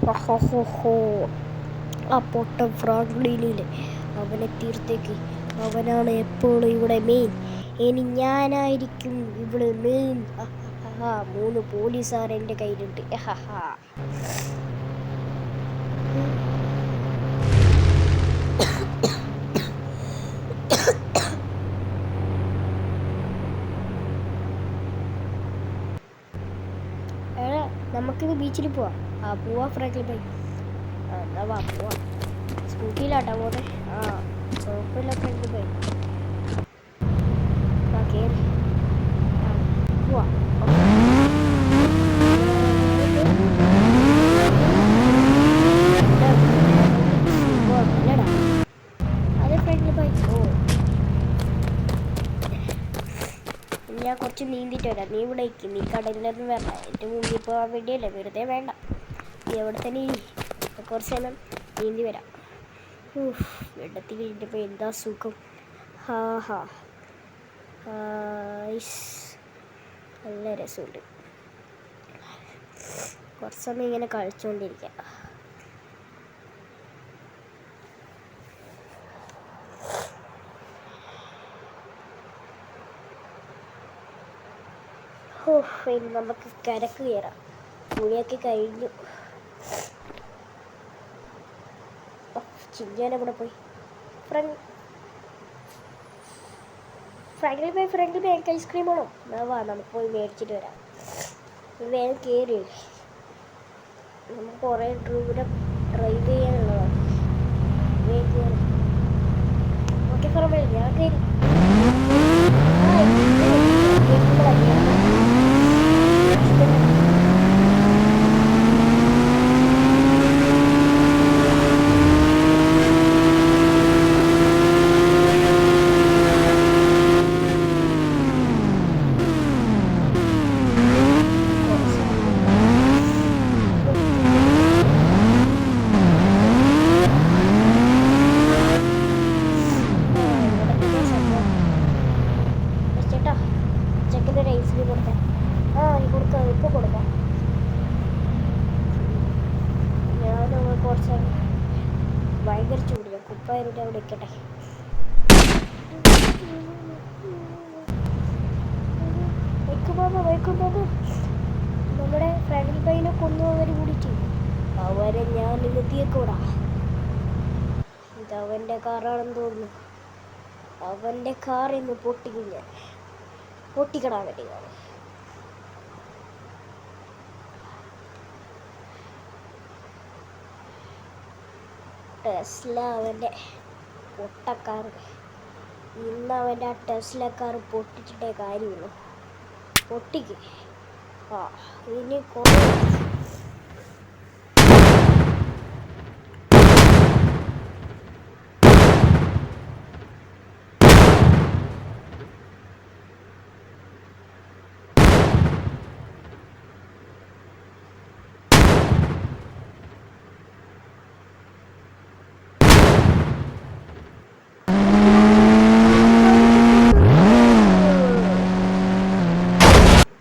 ഹോ ആ പൊട്ട ഫ്രാങ്ക്ലിനിലെ അവനെ തീർത്തേക്ക്. അവനാണ് എപ്പോഴും ഇവിടെ മെയിൻ. ഇനി ഞാനായിരിക്കും ഇവിടെ മെയിൻ. 3 പോലീസുകാർ എൻ്റെ കയ്യിലുണ്ട്. നമുക്കിത് ബീച്ചിൽ പോവാം. പോവാ ഫ്രാങ്ക്ലിൻ ബൈ. എന്നാ വാ പോവാം. സ്കൂട്ടിയിലാട്ടാ പോട്ടെ. കുഴപ്പമില്ല ഫ്രാങ്ക്ലിൻ ബൈ. കേറി പോവാ. അതെ ഫ്രാങ്ക്ലിൻ ബൈ. ഞാൻ കുറച്ച് നീന്തിയിട്ട് വരാം. നീ ഇവിടെ നീ കടലിലൊന്നും വരണം. എൻ്റെ മുന്നിൽ പോകാൻ വേണ്ടിയല്ലേ, വെറുതെ വേണ്ട. നീ അവിടെ തന്നെ കുറച്ച് സമയം നീന്തി വരാം. വെള്ളത്തിൽ കഴിഞ്ഞപ്പോൾ എന്താ സുഖം. നല്ല രസമുണ്ട്. കുറച്ച് സമയം ഇങ്ങനെ കളിച്ചുകൊണ്ടിരിക്കാം. ഇനി നമുക്ക് കരക്ക് കയറാം. കുളിയൊക്കെ കഴിഞ്ഞു. ചിഞ്ചാൻ അവിടെ പോയി. ഫ്രാങ്ക്ലിൻ ബൈ എനിക്ക് ഐസ്ക്രീം ആണോ? വാ നമുക്ക് പോയി മേടിച്ചിട്ട് വരാം. വേഗം കയറി. നമുക്ക് കുറേ ദൂരം ഡ്രൈവ് ചെയ്യാനുള്ളതാണ്. വേഗം കയറി. ഓക്കെ ഫ്രാങ്ക്ലിൻ ഞാൻ കയറി. ഭയങ്കര ചൂടില്ല. കുപ്പായിട്ട് അവിടെ ഇരിക്കട്ടെ. നമ്മുടെ ഫ്രാങ്ക്ലിൻ ബൈനെ കൊന്നവർ കൂടിയിട്ട് അവരെ ഞാൻ നിർത്തിയേക്കൂടാ. ഇതവൻ്റെ കാറാണെന്ന് തോന്നുന്നു. അവൻ്റെ കാർ ഇന്ന് പൊട്ടിക്കും. ഞാൻ പൊട്ടിക്കടാൻ വേണ്ടി ടെസ്ല അവൻ്റെ പൊട്ടക്കാർ. ഇന്ന് അവൻ്റെ ആ ടെസ്ല കാർ പൊട്ടിച്ചിട്ടേ കാര്യമുള്ളൂ. പൊട്ടിക്ക്. ഇനി കുറേ